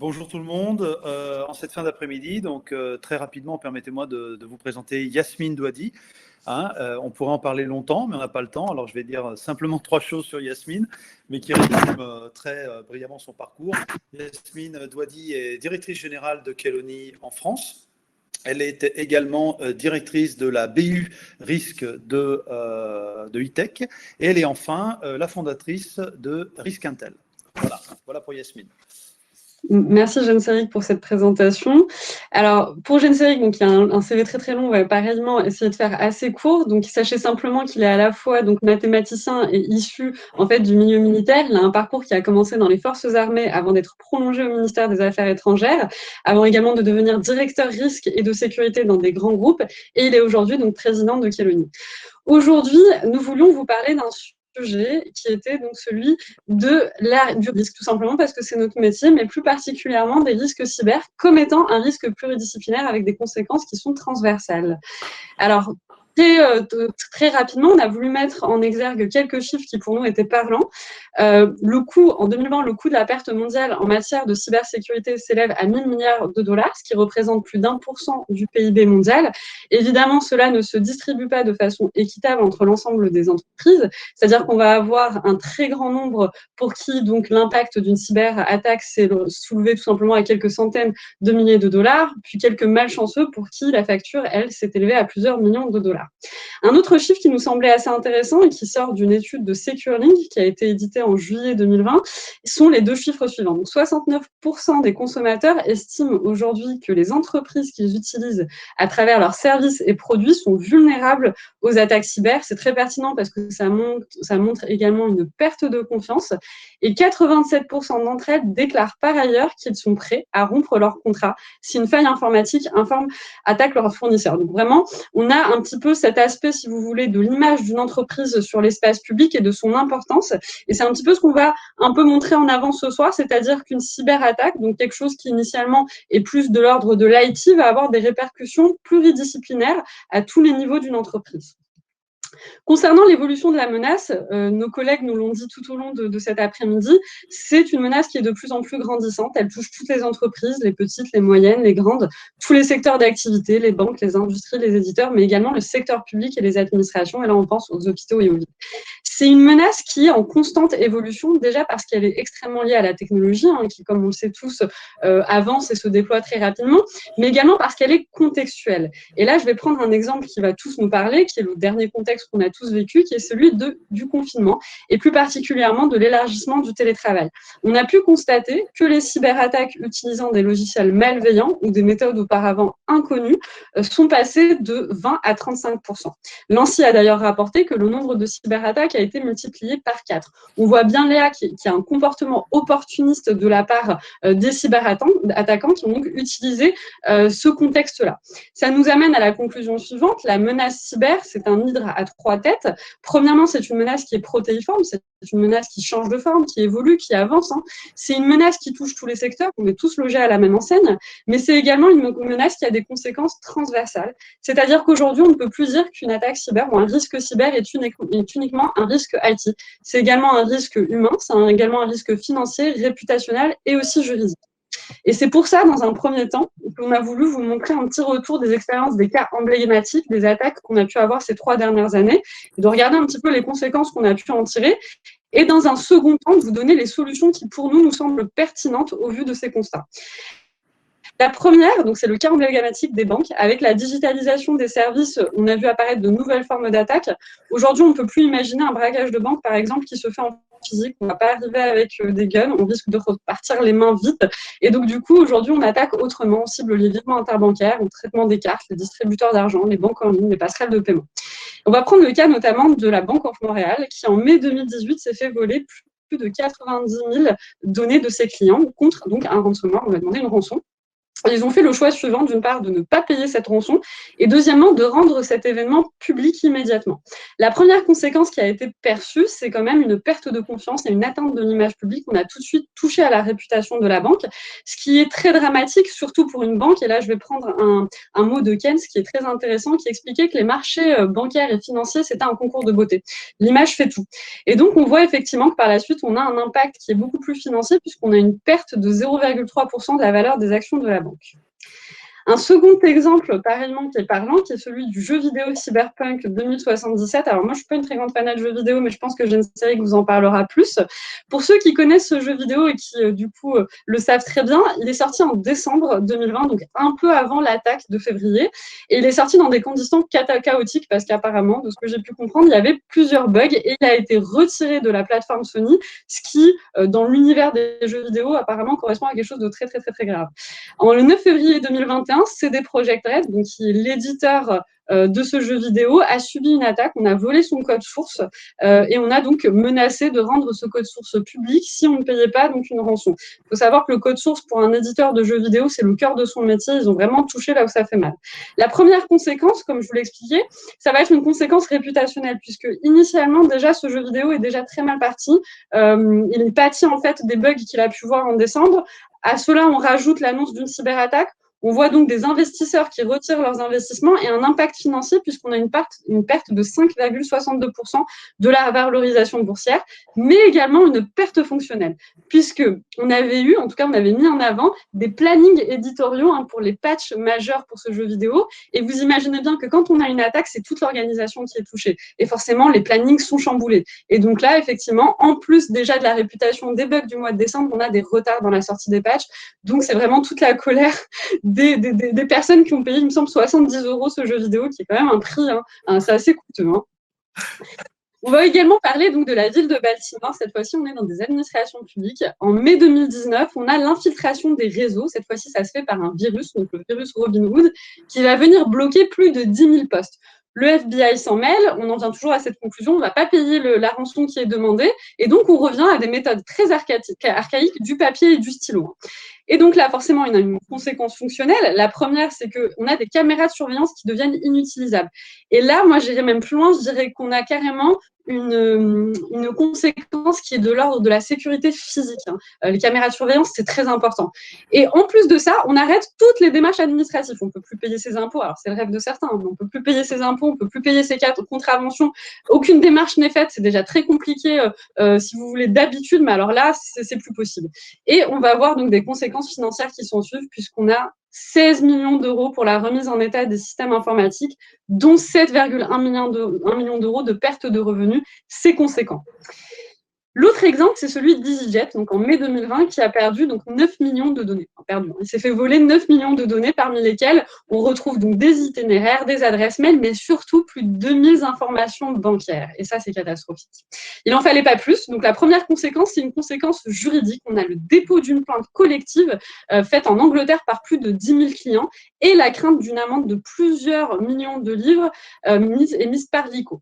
Bonjour tout le monde. En cette fin d'après-midi, donc très rapidement, permettez-moi de vous présenter Yasmine Douadi. On pourrait en parler longtemps, mais on n'a pas le temps. Alors je vais dire simplement trois choses sur Yasmine, mais qui résument très brillamment son parcours. Yasmine Douadi est directrice générale de Keloni en France. Elle est également directrice de la BU Risque de ITEC. Et elle est enfin la fondatrice de Risk Intel. Voilà pour Yasmine. Merci Genseric pour cette présentation. Alors pour Genseric, donc il y a un CV très très long, on va pareillement essayer de faire assez court. Donc sachez simplement qu'il est à la fois donc mathématicien et issu en fait du milieu militaire. Il a un parcours qui a commencé dans les forces armées avant d'être prolongé au ministère des Affaires étrangères, avant également de devenir directeur risque et de sécurité dans des grands groupes. Et il est aujourd'hui donc président de Keloni. Aujourd'hui, nous voulions vous parler d'un sujet qui était donc celui du risque, tout simplement parce que c'est notre métier, mais plus particulièrement des risques cyber comme étant un risque pluridisciplinaire avec des conséquences qui sont transversales. Alors, très rapidement, on a voulu mettre en exergue quelques chiffres qui pour nous étaient parlants. En 2020, le coût de la perte mondiale en matière de cybersécurité s'élève à 1 000 milliards de dollars, ce qui représente plus d'1% du PIB mondial. Évidemment, cela ne se distribue pas de façon équitable entre l'ensemble des entreprises, c'est-à-dire qu'on va avoir un très grand nombre pour qui donc l'impact d'une cyberattaque s'est soulevé tout simplement à quelques centaines de milliers de dollars, puis quelques malchanceux pour qui la facture, elle, s'est élevée à plusieurs millions de dollars. Un autre chiffre qui nous semblait assez intéressant et qui sort d'une étude de SecureLink qui a été éditée en juillet 2020 sont les deux chiffres suivants. Donc 69% des consommateurs estiment aujourd'hui que les entreprises qu'ils utilisent à travers leurs services et produits sont vulnérables aux attaques cyber. C'est très pertinent parce que ça montre également une perte de confiance. Et 87% d'entre elles déclarent par ailleurs qu'ils sont prêts à rompre leur contrat si une faille informatique attaque leur fournisseur. Donc vraiment, on a un petit peu cet aspect, si vous voulez, de l'image d'une entreprise sur l'espace public et de son importance. Et c'est un petit peu ce qu'on va un peu montrer en avant ce soir, c'est-à-dire qu'une cyberattaque, donc quelque chose qui initialement est plus de l'ordre de l'IT, va avoir des répercussions pluridisciplinaires à tous les niveaux d'une entreprise. Concernant l'évolution de la menace, nos collègues nous l'ont dit tout au long de cet après-midi, c'est une menace qui est de plus en plus grandissante. Elle touche toutes les entreprises, les petites, les moyennes, les grandes, tous les secteurs d'activité, les banques, les industries, les éditeurs, mais également le secteur public et les administrations. Et là, on pense aux hôpitaux et aux villes. C'est une menace qui est en constante évolution, déjà parce qu'elle est extrêmement liée à la technologie, qui, comme on le sait tous, avance et se déploie très rapidement, mais également parce qu'elle est contextuelle. Et là, je vais prendre un exemple qui va tous nous parler, qui est le dernier contexte qu'on a tous vécu, qui est celui du confinement, et plus particulièrement de l'élargissement du télétravail. On a pu constater que les cyberattaques utilisant des logiciels malveillants ou des méthodes auparavant inconnues sont passées de 20 à 35%. L'ANSSI a d'ailleurs rapporté que le nombre de cyberattaques a été multiplié par 4. On voit bien, Léa, qu'il y a un comportement opportuniste de la part des cyberattaquants qui ont donc utilisé ce contexte-là. Ça nous amène à la conclusion suivante. La menace cyber, c'est un hydre à 3 têtes. Premièrement, c'est une menace qui est protéiforme, c'est une menace qui change de forme, qui évolue, qui avance. C'est une menace qui touche tous les secteurs, on est tous logés à la même enseigne, mais c'est également une menace qui a des conséquences transversales. C'est-à-dire qu'aujourd'hui, on ne peut plus dire qu'une attaque cyber ou un risque cyber est uniquement un risque IT. C'est également un risque humain, c'est également un risque financier, réputationnel et aussi juridique. Et c'est pour ça, dans un premier temps, qu'on a voulu vous montrer un petit retour des expériences, des cas emblématiques, des attaques qu'on a pu avoir ces 3 dernières années, et de regarder un petit peu les conséquences qu'on a pu en tirer, et dans un second temps, de vous donner les solutions qui, pour nous semblent pertinentes au vu de ces constats. La première, donc c'est le cas emblématique des banques. Avec la digitalisation des services, on a vu apparaître de nouvelles formes d'attaques. Aujourd'hui, on ne peut plus imaginer un braquage de banque, par exemple, qui se fait en physique. On ne va pas arriver avec des guns, on risque de repartir les mains vides. Et donc, du coup, aujourd'hui, on attaque autrement. On cible les virements interbancaires, le traitement des cartes, les distributeurs d'argent, les banques en ligne, les passerelles de paiement. On va prendre le cas notamment de la Banque of Montréal, qui en mai 2018 s'est fait voler plus de 90 000 données de ses clients contre donc un ransomware. On a demandé une rançon. Ils ont fait le choix suivant, d'une part, de ne pas payer cette rançon et deuxièmement, de rendre cet événement public immédiatement. La première conséquence qui a été perçue, c'est quand même une perte de confiance et une atteinte de l'image publique. On a tout de suite touché à la réputation de la banque, ce qui est très dramatique, surtout pour une banque. Et là, je vais prendre un mot de Keynes qui est très intéressant, qui expliquait que les marchés bancaires et financiers, c'était un concours de beauté. L'image fait tout. Et donc, on voit effectivement que par la suite, on a un impact qui est beaucoup plus financier puisqu'on a une perte de 0,3% de la valeur des actions de la banque. Un second exemple, pareillement, qui est parlant, qui est celui du jeu vidéo Cyberpunk 2077. Alors moi, je ne suis pas une très grande fan de jeux vidéo, mais je pense que Genserig vous en parlera plus. Pour ceux qui connaissent ce jeu vidéo et qui, du coup, le savent très bien, il est sorti en décembre 2020, donc un peu avant l'attaque de février. Et il est sorti dans des conditions chaotiques parce qu'apparemment, de ce que j'ai pu comprendre, il y avait plusieurs bugs et il a été retiré de la plateforme Sony, ce qui, dans l'univers des jeux vidéo, apparemment correspond à quelque chose de très, très, très, très grave. Le 9 février 2021, CD Projekt Red, donc qui est l'éditeur de ce jeu vidéo, a subi une attaque. On a volé son code source et on a donc menacé de rendre ce code source public si on ne payait pas donc une rançon. Il faut savoir que le code source pour un éditeur de jeux vidéo, c'est le cœur de son métier. Ils ont vraiment touché là où ça fait mal. La première conséquence, comme je vous l'expliquais, ça va être une conséquence réputationnelle puisque initialement déjà ce jeu vidéo est déjà très mal parti. Il pâtit en fait des bugs qu'il a pu voir en décembre. À cela, on rajoute l'annonce d'une cyberattaque. On voit donc des investisseurs qui retirent leurs investissements et un impact financier puisqu'on a une perte de 5,62% de la valorisation boursière, mais également une perte fonctionnelle puisqu'on avait eu, en tout cas on avait mis en avant des plannings éditoriaux pour les patchs majeurs pour ce jeu vidéo et vous imaginez bien que quand on a une attaque, c'est toute l'organisation qui est touchée et forcément les plannings sont chamboulés. Et donc là, effectivement, en plus déjà de la réputation des bugs du mois de décembre, on a des retards dans la sortie des patchs, donc c'est vraiment toute la colère des personnes qui ont payé, il me semble, 70 € ce jeu vidéo, qui est quand même un prix, c'est assez coûteux. On va également parler donc de la ville de Baltimore. Cette fois-ci, on est dans des administrations publiques. En mai 2019, on a l'infiltration des réseaux. Cette fois-ci, ça se fait par un virus, donc le virus Robinhood, qui va venir bloquer plus de 10 000 postes. Le FBI s'en mêle, on en vient toujours à cette conclusion, on ne va pas payer la rançon qui est demandée, et donc on revient à des méthodes très archaïques du papier et du stylo. Et donc là, forcément, il y a une conséquence fonctionnelle. La première, c'est qu'on a des caméras de surveillance qui deviennent inutilisables. Et là, moi, j'irais même plus loin, je dirais qu'on a carrément une conséquence qui est de l'ordre de la sécurité physique. Les caméras de surveillance, c'est très important. Et en plus de ça, on arrête toutes les démarches administratives. On ne peut plus payer ses impôts. Alors, c'est le rêve de certains, mais on ne peut plus payer ses impôts, on ne peut plus payer ses contraventions. Aucune démarche n'est faite. C'est déjà très compliqué si vous voulez d'habitude, mais alors là, c'est plus possible. Et on va avoir donc des conséquences financières qui s'en suivent puisqu'on a 16 millions d'euros pour la remise en état des systèmes informatiques, dont 7,1 millions d'euros de perte de revenus. C'est conséquent. L'autre exemple, c'est celui d'EasyJet, donc en mai 2020, qui a perdu donc 9 millions de données. Il s'est fait voler 9 millions de données, parmi lesquelles on retrouve donc des itinéraires, des adresses mail, mais surtout plus de 2000 informations bancaires. Et ça, c'est catastrophique. Il n'en fallait pas plus. Donc la première conséquence, c'est une conséquence juridique. On a le dépôt d'une plainte collective faite en Angleterre par plus de 10 000 clients et la crainte d'une amende de plusieurs millions de livres émise par l'ICO.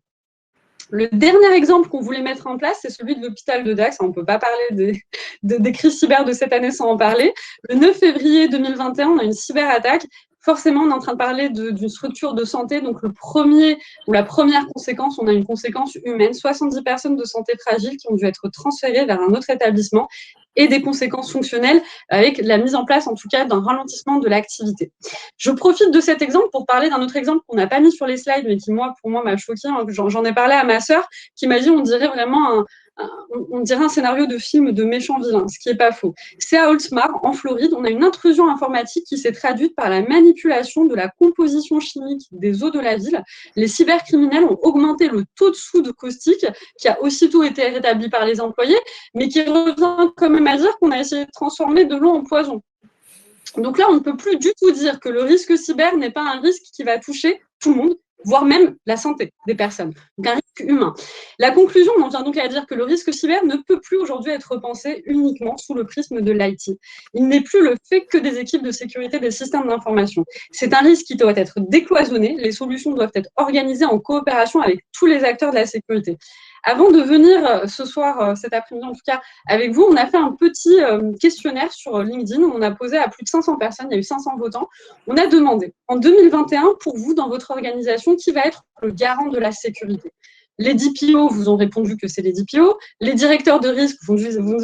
Le dernier exemple qu'on voulait mettre en place, c'est celui de l'hôpital de Dax. On ne peut pas parler des crises cyber de cette année sans en parler. Le 9 février 2021, on a une cyberattaque. Forcément, on est en train de parler d'une structure de santé. Donc, la première conséquence, on a une conséquence humaine. 70 personnes de santé fragile qui ont dû être transférées vers un autre établissement et des conséquences fonctionnelles avec la mise en place, en tout cas, d'un ralentissement de l'activité. Je profite de cet exemple pour parler d'un autre exemple qu'on n'a pas mis sur les slides, mais qui, pour moi, m'a choqué. J'en ai parlé à ma sœur, qui m'a dit on dirait vraiment un scénario de film de méchant vilain, ce qui n'est pas faux. C'est à Oldsmar, en Floride, on a une intrusion informatique qui s'est traduite par la manipulation de la composition chimique des eaux de la ville. Les cybercriminels ont augmenté le taux de soude caustique, qui a aussitôt été rétabli par les employés, mais qui revient quand même à dire qu'on a essayé de transformer de l'eau en poison. Donc là, on ne peut plus du tout dire que le risque cyber n'est pas un risque qui va toucher tout le monde, voire même la santé des personnes, donc un risque humain. La conclusion, on en vient donc à dire que le risque cyber ne peut plus aujourd'hui être pensé uniquement sous le prisme de l'IT. Il n'est plus le fait que des équipes de sécurité des systèmes d'information. C'est un risque qui doit être décloisonné, les solutions doivent être organisées en coopération avec tous les acteurs de la sécurité. Avant de venir ce soir, cet après-midi en tout cas, avec vous, on a fait un petit questionnaire sur LinkedIn où on a posé à plus de 500 personnes, il y a eu 500 votants. On a demandé, en 2021, pour vous, dans votre organisation, qui va être le garant de la sécurité? Les DPO vous ont répondu que c'est les DPO. Les directeurs de risque vous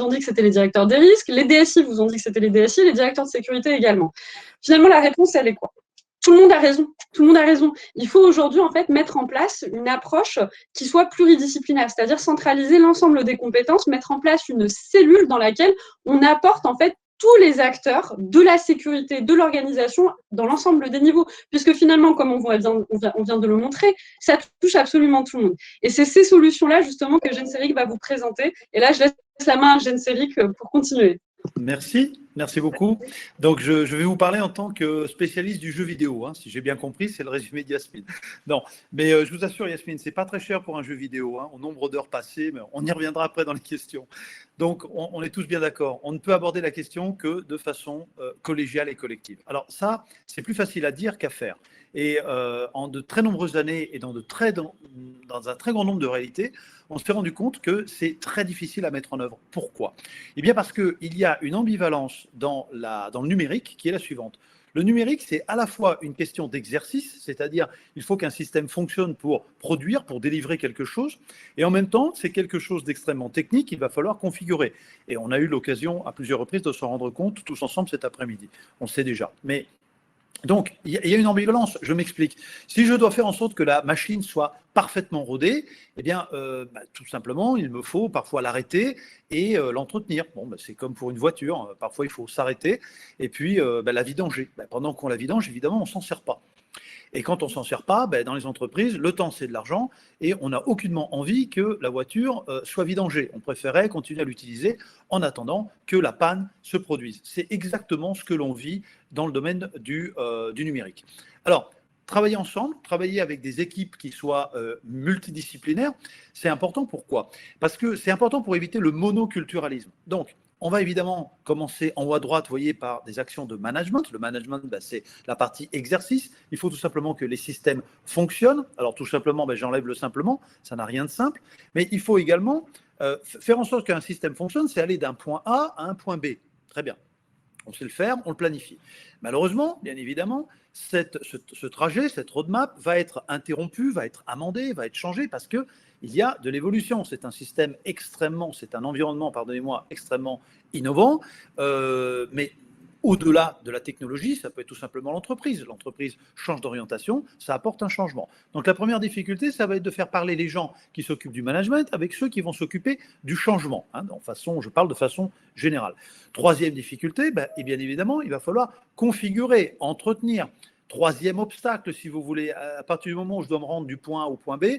ont dit que c'était les directeurs des risques. Les DSI vous ont dit que c'était les DSI. Les directeurs de sécurité également. Finalement, la réponse, elle est quoi? Tout le monde a raison. Tout le monde a raison. Il faut aujourd'hui en fait mettre en place une approche qui soit pluridisciplinaire, c'est-à-dire centraliser l'ensemble des compétences, mettre en place une cellule dans laquelle on apporte en fait tous les acteurs de la sécurité, de l'organisation dans l'ensemble des niveaux. Puisque finalement, comme on vient de le montrer, ça touche absolument tout le monde. Et c'est ces solutions-là justement que Genseric va vous présenter. Et là, je laisse la main à Genseric pour continuer. Merci beaucoup. Donc, je vais vous parler en tant que spécialiste du jeu vidéo. Si j'ai bien compris, c'est le résumé de Yasmine. Non, mais je vous assure, Yasmine, c'est pas très cher pour un jeu vidéo, au nombre d'heures passées, mais on y reviendra après dans les questions. Donc, on est tous bien d'accord. On ne peut aborder la question que de façon collégiale et collective. Alors ça, c'est plus facile à dire qu'à faire. Et en de très nombreuses années et dans un très grand nombre de réalités, on s'est rendu compte que c'est très difficile à mettre en œuvre. Pourquoi? Eh bien parce qu'il y a une ambivalence dans le numérique qui est la suivante. Le numérique, c'est à la fois une question d'exercice, c'est-à-dire il faut qu'un système fonctionne pour produire, pour délivrer quelque chose, et en même temps, c'est quelque chose d'extrêmement technique qu'il va falloir configurer. Et on a eu l'occasion à plusieurs reprises de s'en rendre compte tous ensemble cet après-midi. On sait déjà. Mais donc, il y a une ambivalence, je m'explique. Si je dois faire en sorte que la machine soit parfaitement rodée, eh bien, tout simplement, il me faut parfois l'arrêter et l'entretenir. Bon, c'est comme pour une voiture, parfois il faut s'arrêter et puis la vidanger. Pendant qu'on la vidange, évidemment, on ne s'en sert pas. Et quand on ne s'en sert pas, dans les entreprises, le temps, c'est de l'argent et on n'a aucunement envie que la voiture soit vidangée. On préférait continuer à l'utiliser en attendant que la panne se produise. C'est exactement ce que l'on vit dans le domaine du numérique. Alors, travailler ensemble, travailler avec des équipes qui soient multidisciplinaires, c'est important. Pourquoi? Parce que c'est important pour éviter le monoculturalisme. Donc, on va évidemment commencer en haut à droite, vous voyez, par des actions de management. Le management, c'est la partie exercice. Il faut tout simplement que les systèmes fonctionnent. Alors tout simplement, j'enlève le simplement, ça n'a rien de simple. Mais il faut également faire en sorte qu'un système fonctionne, c'est aller d'un point A à un point B. Très bien. On sait le faire, on le planifie. Malheureusement, bien évidemment, ce trajet, cette roadmap va être interrompu, va être amendé, va être changé parce qu'il y a de l'évolution. C'est un système c'est un environnement, pardonnez-moi, extrêmement innovant, mais au-delà de la technologie, ça peut être tout simplement l'entreprise. L'entreprise change d'orientation, ça apporte un changement. Donc la première difficulté, ça va être de faire parler les gens qui s'occupent du management avec ceux qui vont s'occuper du changement. Je parle de façon générale. Troisième difficulté, et bien évidemment, il va falloir configurer, entretenir. Troisième obstacle, si vous voulez, à partir du moment où je dois me rendre du point A au point B,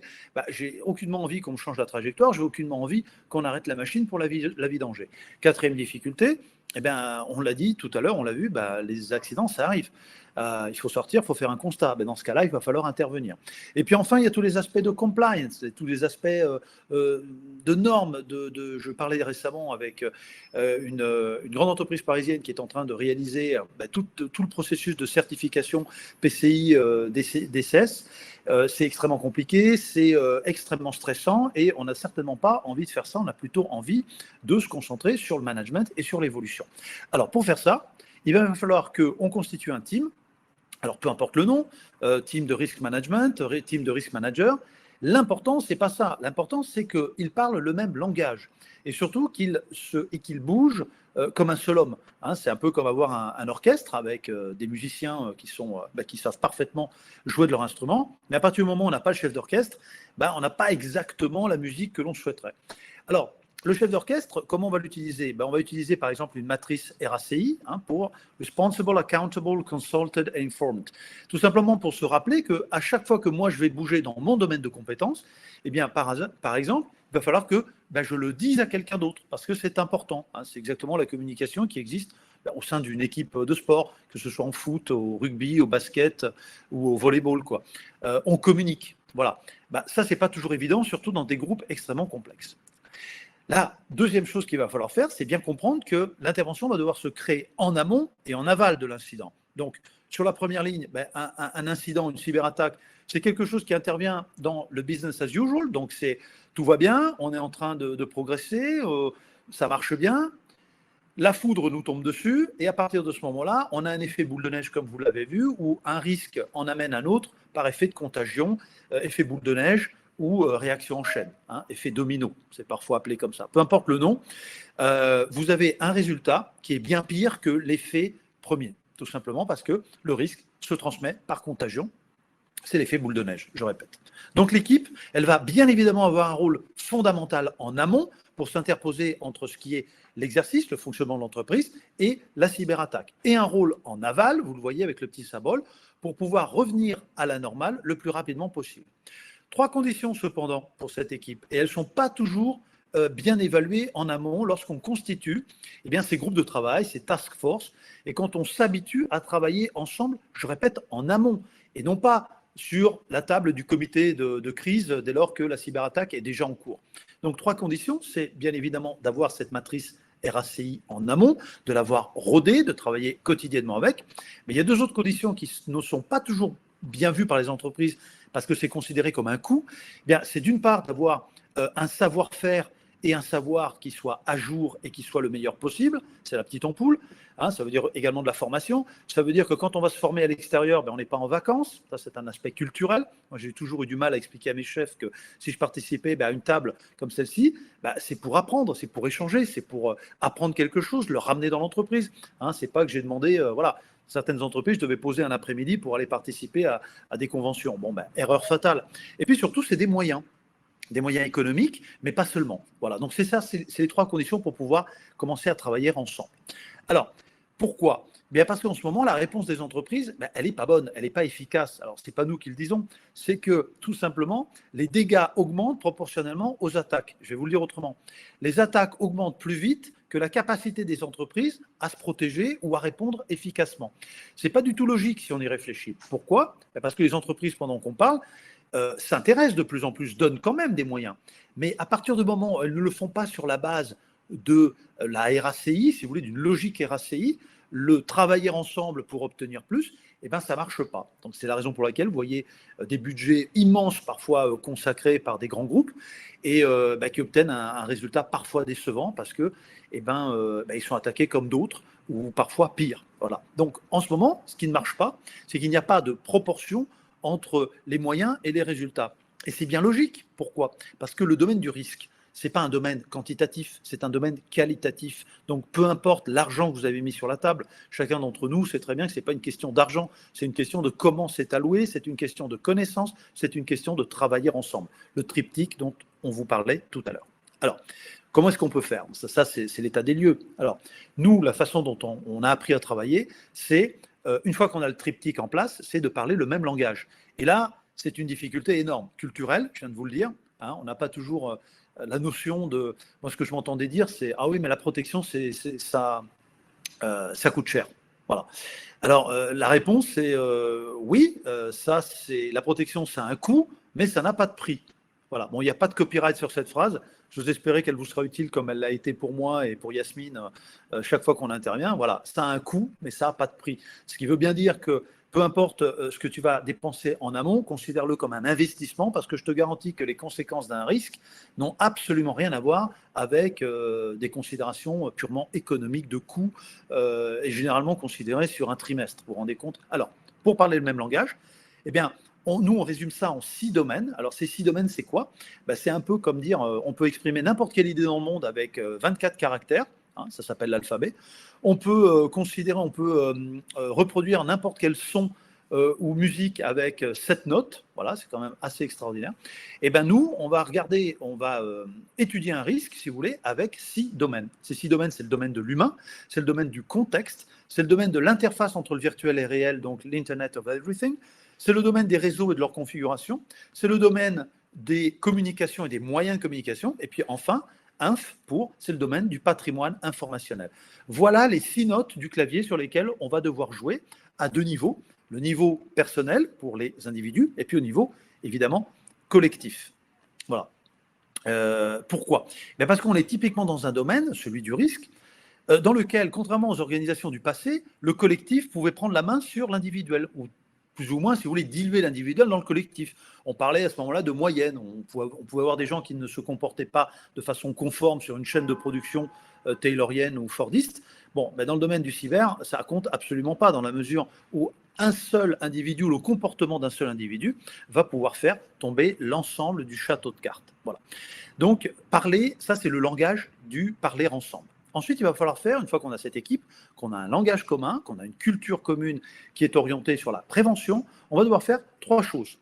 j'ai aucunement envie qu'on me change la trajectoire, j'ai aucunement envie qu'on arrête la machine pour la vidanger. Quatrième difficulté, on l'a dit tout à l'heure, on l'a vu, les accidents, ça arrive. Il faut sortir, il faut faire un constat. Dans ce cas-là, il va falloir intervenir. Et puis enfin, il y a tous les aspects de compliance, tous les aspects de normes. Je parlais récemment avec une grande entreprise parisienne qui est en train de réaliser tout le processus de certification PCI DCS. C'est extrêmement compliqué, c'est extrêmement stressant et on n'a certainement pas envie de faire ça. On a plutôt envie de se concentrer sur le management et sur l'évolution. Alors, pour faire ça, il va falloir qu'on constitue un team. Alors, peu importe le nom, team de risk management, team de risk manager. L'important, c'est pas ça. L'important, c'est qu'ils parlent le même langage et surtout qu'ils bougent comme un seul homme. C'est un peu comme avoir un orchestre avec des musiciens qui savent parfaitement jouer de leur instrument, mais à partir du moment où on n'a pas le chef d'orchestre, on n'a pas exactement la musique que l'on souhaiterait. Alors, le chef d'orchestre, comment on va l'utiliser? On va utiliser par exemple une matrice RACI pour Responsible, Accountable, Consulted and Informed. Tout simplement pour se rappeler qu'à chaque fois que moi je vais bouger dans mon domaine de compétences, par exemple, il va falloir que je le dise à quelqu'un d'autre parce que c'est important. C'est exactement la communication qui existe au sein d'une équipe de sport, que ce soit en foot, au rugby, au basket ou au volleyball. On communique. Voilà. Ça, c'est pas toujours évident, surtout dans des groupes extrêmement complexes. La deuxième chose qu'il va falloir faire, c'est bien comprendre que l'intervention va devoir se créer en amont et en aval de l'incident. Donc, sur la première ligne, un incident, une cyberattaque, c'est quelque chose qui intervient dans le business as usual. Donc, c'est tout va bien, on est en train de progresser, ça marche bien. La foudre nous tombe dessus et à partir de ce moment-là, on a un effet boule de neige comme vous l'avez vu où un risque en amène un autre par effet de contagion, effet boule de neige ou réaction en chaîne, hein, effet domino, c'est parfois appelé comme ça. Peu importe le nom, vous avez un résultat qui est bien pire que l'effet premier, tout simplement parce que le risque se transmet par contagion. C'est l'effet boule de neige, je répète. Donc l'équipe, elle va bien évidemment avoir un rôle fondamental en amont pour s'interposer entre ce qui est l'exercice, le fonctionnement de l'entreprise et la cyberattaque. Et un rôle en aval, vous le voyez avec le petit symbole, pour pouvoir revenir à la normale le plus rapidement possible. 3 conditions cependant pour cette équipe, et elles ne sont pas toujours bien évaluées en amont lorsqu'on constitue ces groupes de travail, ces task force, et quand on s'habitue à travailler ensemble, je répète, en amont, et non pas sur la table du comité de crise dès lors que la cyberattaque est déjà en cours. Donc 3 conditions, c'est bien évidemment d'avoir cette matrice RACI en amont, de l'avoir rodée, de travailler quotidiennement avec, mais il y a 2 autres conditions qui ne sont pas toujours bien vues par les entreprises parce que c'est considéré comme un coût. C'est d'une part d'avoir un savoir-faire et un savoir qui soit à jour et qui soit le meilleur possible, c'est la petite ampoule, hein, ça veut dire également de la formation, ça veut dire que quand on va se former à l'extérieur, on n'est pas en vacances, ça c'est un aspect culturel. Moi j'ai toujours eu du mal à expliquer à mes chefs que si je participais à une table comme celle-ci, c'est pour apprendre, c'est pour échanger, c'est pour apprendre quelque chose, le ramener dans l'entreprise, hein, c'est pas que j'ai demandé, voilà, certaines entreprises devaient poser un après-midi pour aller participer à des conventions. Erreur fatale. Et puis surtout, c'est des moyens économiques, mais pas seulement. Voilà, donc c'est ça, c'est les 3 conditions pour pouvoir commencer à travailler ensemble. Alors, pourquoi ? Parce qu'en ce moment, la réponse des entreprises, elle n'est pas bonne, elle n'est pas efficace. Alors, ce n'est pas nous qui le disons, c'est que tout simplement, les dégâts augmentent proportionnellement aux attaques. Je vais vous le dire autrement. Les attaques augmentent plus vite que la capacité des entreprises à se protéger ou à répondre efficacement. Ce n'est pas du tout logique si on y réfléchit. Pourquoi ? Parce que les entreprises, pendant qu'on parle, s'intéressent de plus en plus, donnent quand même des moyens. Mais à partir du moment où elles ne le font pas sur la base de la RACI, si vous voulez, d'une logique RACI, le travailler ensemble pour obtenir plus, ça ne marche pas. Donc c'est la raison pour laquelle vous voyez des budgets immenses parfois consacrés par des grands groupes et qui obtiennent un résultat parfois décevant parce que ils sont attaqués comme d'autres ou parfois pire. Voilà. Donc en ce moment, ce qui ne marche pas, c'est qu'il n'y a pas de proportion entre les moyens et les résultats. Et c'est bien logique. Pourquoi ? Parce que le domaine du risque, ce n'est pas un domaine quantitatif, c'est un domaine qualitatif. Donc peu importe l'argent que vous avez mis sur la table, chacun d'entre nous sait très bien que ce n'est pas une question d'argent, c'est une question de comment c'est alloué, c'est une question de connaissance, c'est une question de travailler ensemble. Le triptyque dont on vous parlait tout à l'heure. Alors, comment est-ce qu'on peut faire ? Ça c'est l'état des lieux. Alors, nous, la façon dont on a appris à travailler, c'est une fois qu'on a le triptyque en place, c'est de parler le même langage. Et là, c'est une difficulté énorme, culturelle, je viens de vous le dire. Hein, on n'a pas toujours la notion de... Moi, ce que je m'entendais dire, c'est « Ah oui, mais la protection, ça coûte cher. » Voilà. Alors, la réponse, c'est oui, la protection, ça a un coût, mais ça n'a pas de prix. Voilà. Bon, il n'y a pas de copyright sur cette phrase. J'ose espérer qu'elle vous sera utile comme elle l'a été pour moi et pour Yasmine chaque fois qu'on intervient. Voilà, ça a un coût, mais ça n'a pas de prix. Ce qui veut bien dire que peu importe ce que tu vas dépenser en amont, considère-le comme un investissement parce que je te garantis que les conséquences d'un risque n'ont absolument rien à voir avec des considérations purement économiques de coût et généralement considérées sur un trimestre. Vous vous rendez compte ? Alors, pour parler le même langage, nous, on résume ça en 6 domaines. Alors, ces 6 domaines, c'est quoi ? C'est un peu comme dire, on peut exprimer n'importe quelle idée dans le monde avec 24 caractères. Hein, ça s'appelle l'alphabet. On peut reproduire n'importe quel son ou musique avec 7 notes. Voilà, c'est quand même assez extraordinaire. Et nous, on va étudier un risque, si vous voulez, avec 6 domaines. Ces 6 domaines, c'est le domaine de l'humain, c'est le domaine du contexte, c'est le domaine de l'interface entre le virtuel et le réel, donc l'Internet of Everything. C'est le domaine des réseaux et de leur configuration, c'est le domaine des communications et des moyens de communication, et puis enfin, c'est le domaine du patrimoine informationnel. Voilà les 6 notes du clavier sur lesquelles on va devoir jouer à 2 niveaux. Le niveau personnel pour les individus, et puis au niveau, évidemment, collectif. Voilà. Pourquoi ? Parce qu'on est typiquement dans un domaine, celui du risque, dans lequel, contrairement aux organisations du passé, le collectif pouvait prendre la main sur l'individuel, ou plus ou moins, si vous voulez, diluer l'individuel dans le collectif. On parlait à ce moment-là de moyenne. On pouvait avoir des gens qui ne se comportaient pas de façon conforme sur une chaîne de production taylorienne ou fordiste. Bon, dans le domaine du cyber, ça compte absolument pas, dans la mesure où un seul individu, le comportement d'un seul individu, va pouvoir faire tomber l'ensemble du château de cartes. Voilà. Donc, parler, ça c'est le langage du parler ensemble. Ensuite, il va falloir faire, une fois qu'on a cette équipe, qu'on a un langage commun, qu'on a une culture commune qui est orientée sur la prévention, on va devoir faire 3 choses.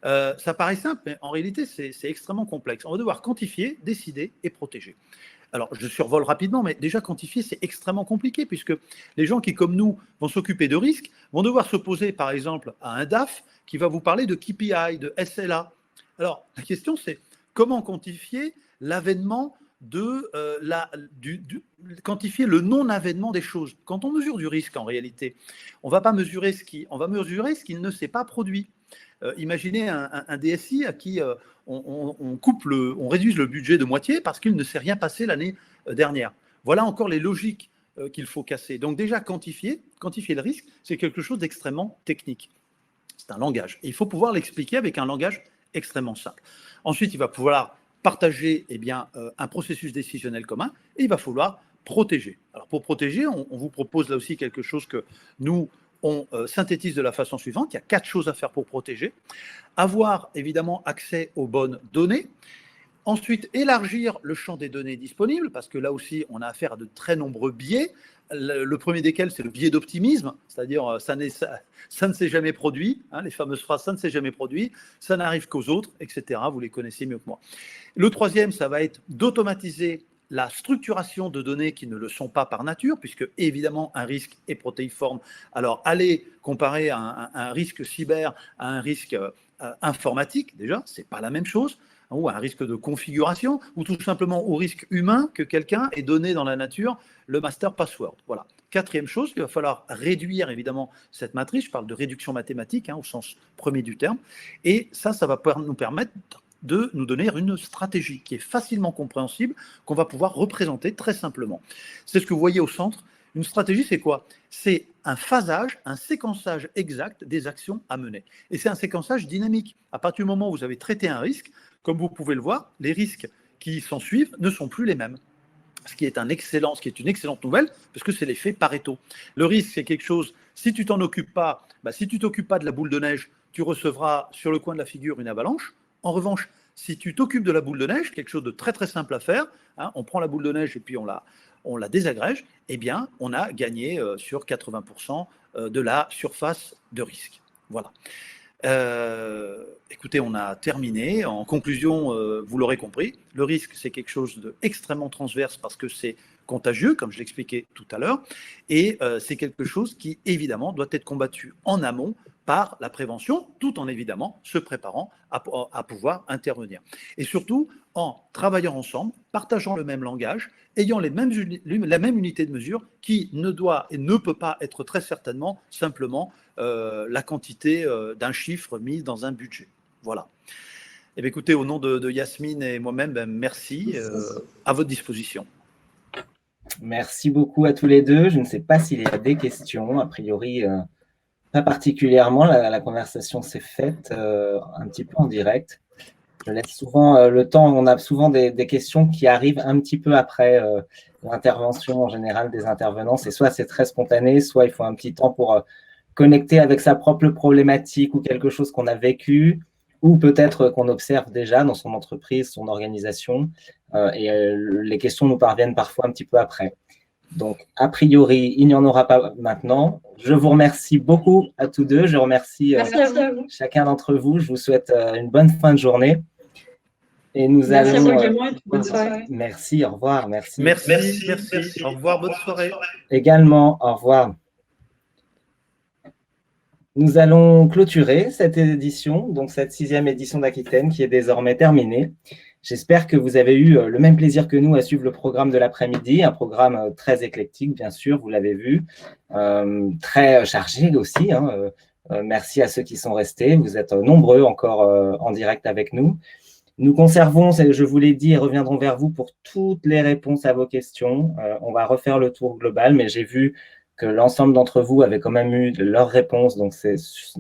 Ça paraît simple, mais en réalité, c'est extrêmement complexe. On va devoir quantifier, décider et protéger. Alors, je survole rapidement, mais déjà quantifier, c'est extrêmement compliqué, puisque les gens qui, comme nous, vont s'occuper de risques, vont devoir s'opposer, par exemple, à un DAF qui va vous parler de KPI, de SLA. Alors, la question, c'est comment quantifier l'avènement quantifier le non-avènement des choses. Quand on mesure du risque, en réalité, on va mesurer ce qu'il ne s'est pas produit. Imaginez un DSI à qui on réduise le budget de moitié parce qu'il ne s'est rien passé l'année dernière. Voilà encore les logiques qu'il faut casser. Donc déjà, quantifier le risque, c'est quelque chose d'extrêmement technique. C'est un langage. Et il faut pouvoir l'expliquer avec un langage extrêmement simple. Ensuite, il va pouvoir partager un processus décisionnel commun et il va falloir protéger. Alors pour protéger, on vous propose là aussi quelque chose que nous, on synthétise de la façon suivante. Il y a 4 choses à faire pour protéger. Avoir évidemment accès aux bonnes données. Ensuite, élargir le champ des données disponibles, parce que là aussi, on a affaire à de très nombreux biais. Le premier desquels, c'est le biais d'optimisme, c'est-à-dire ça ne s'est jamais produit, les fameuses phrases « ça ne s'est jamais produit »,« ça n'arrive qu'aux autres », etc. Vous les connaissez mieux que moi. Le troisième, ça va être d'automatiser la structuration de données qui ne le sont pas par nature, puisque évidemment un risque est protéiforme. Alors allez comparer un risque cyber à un risque informatique, déjà, ce n'est pas la même chose, ou à un risque de configuration, ou tout simplement au risque humain que quelqu'un ait donné dans la nature le master password. Voilà. 4e chose, il va falloir réduire évidemment cette matrice, je parle de réduction mathématique au sens premier du terme, et ça va nous permettre de nous donner une stratégie qui est facilement compréhensible, qu'on va pouvoir représenter très simplement. C'est ce que vous voyez au centre. Une stratégie, c'est quoi? C'est un phasage, un séquençage exact des actions à mener. Et c'est un séquençage dynamique. À partir du moment où vous avez traité un risque, comme vous pouvez le voir, les risques qui s'en suivent ne sont plus les mêmes. Ce qui est une excellente nouvelle, parce que c'est l'effet Pareto. Le risque, c'est quelque chose, si tu t'en occupes pas, si tu t'occupes pas de la boule de neige, tu recevras sur le coin de la figure une avalanche. En revanche, si tu t'occupes de la boule de neige, quelque chose de très très simple à faire, on prend la boule de neige et puis on la désagrège, eh bien, on a gagné sur 80% de la surface de risque. Voilà. Écoutez, on a terminé. En conclusion, vous l'aurez compris, le risque, c'est quelque chose d'extrêmement transverse parce que c'est contagieux, comme je l'expliquais tout à l'heure, et c'est quelque chose qui, évidemment, doit être combattu en amont par la prévention, tout en, évidemment, se préparant à pouvoir intervenir. Et surtout, en travaillant ensemble, partageant le même langage, ayant la même unité de mesure qui ne doit et ne peut pas être très certainement simplement la quantité d'un chiffre mis dans un budget. Voilà. Eh bien, écoutez, au nom de Yasmine et moi-même, merci, à votre disposition. Merci beaucoup à tous les deux. Je ne sais pas s'il y a des questions. A priori, pas particulièrement. La conversation s'est faite un petit peu en direct. Je laisse souvent le temps. On a souvent des questions qui arrivent un petit peu après l'intervention en général des intervenants. Soit c'est très spontané, soit il faut un petit temps pour connecter avec sa propre problématique ou quelque chose qu'on a vécu, ou peut-être qu'on observe déjà dans son entreprise, son organisation. Les questions nous parviennent parfois un petit peu après. Donc, a priori, il n'y en aura pas maintenant. Je vous remercie beaucoup à tous deux. Je remercie chacun d'entre vous. Je vous souhaite une bonne fin de journée. Et nous allons. Bonne soirée. Merci, au revoir. Merci. Merci. Au revoir, bonne soirée. Également, au revoir. Nous allons clôturer cette édition, donc cette 6e édition d'Aquitaine qui est désormais terminée. J'espère que vous avez eu le même plaisir que nous à suivre le programme de l'après-midi, un programme très éclectique, bien sûr, vous l'avez vu, très chargé aussi. Merci à ceux qui sont restés, vous êtes nombreux encore en direct avec nous. Nous conservons, je vous l'ai dit, et reviendrons vers vous pour toutes les réponses à vos questions. On va refaire le tour global, mais j'ai vu que l'ensemble d'entre vous avez quand même eu leurs réponses, donc c'est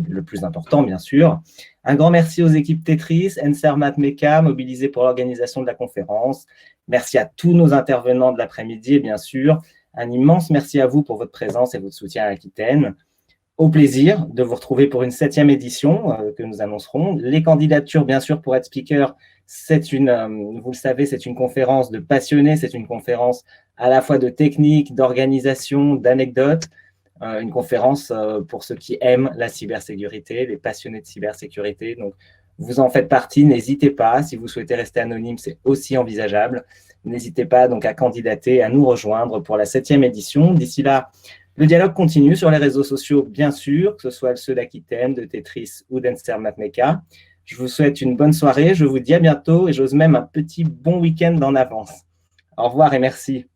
le plus important, bien sûr. Un grand merci aux équipes Tetris, Ensermat Meca, mobilisées pour l'organisation de la conférence. Merci à tous nos intervenants de l'après-midi, et bien sûr, un immense merci à vous pour votre présence et votre soutien à Aquitaine. Au plaisir de vous retrouver pour une 7e édition que nous annoncerons. Les candidatures, bien sûr, pour être speaker, vous le savez, c'est une conférence de passionnés, c'est une conférence à la fois de technique, d'organisation, d'anecdotes, une conférence pour ceux qui aiment la cybersécurité, les passionnés de cybersécurité. Donc, vous en faites partie, n'hésitez pas. Si vous souhaitez rester anonyme, c'est aussi envisageable. N'hésitez pas donc à candidater, à nous rejoindre pour la 7e édition. D'ici là, le dialogue continue sur les réseaux sociaux, bien sûr, que ce soit ceux d'Aquitaine, de Tetris ou d'Ensermat Meca. Je vous souhaite une bonne soirée, je vous dis à bientôt et j'ose même un petit bon week-end en avance. Au revoir et merci.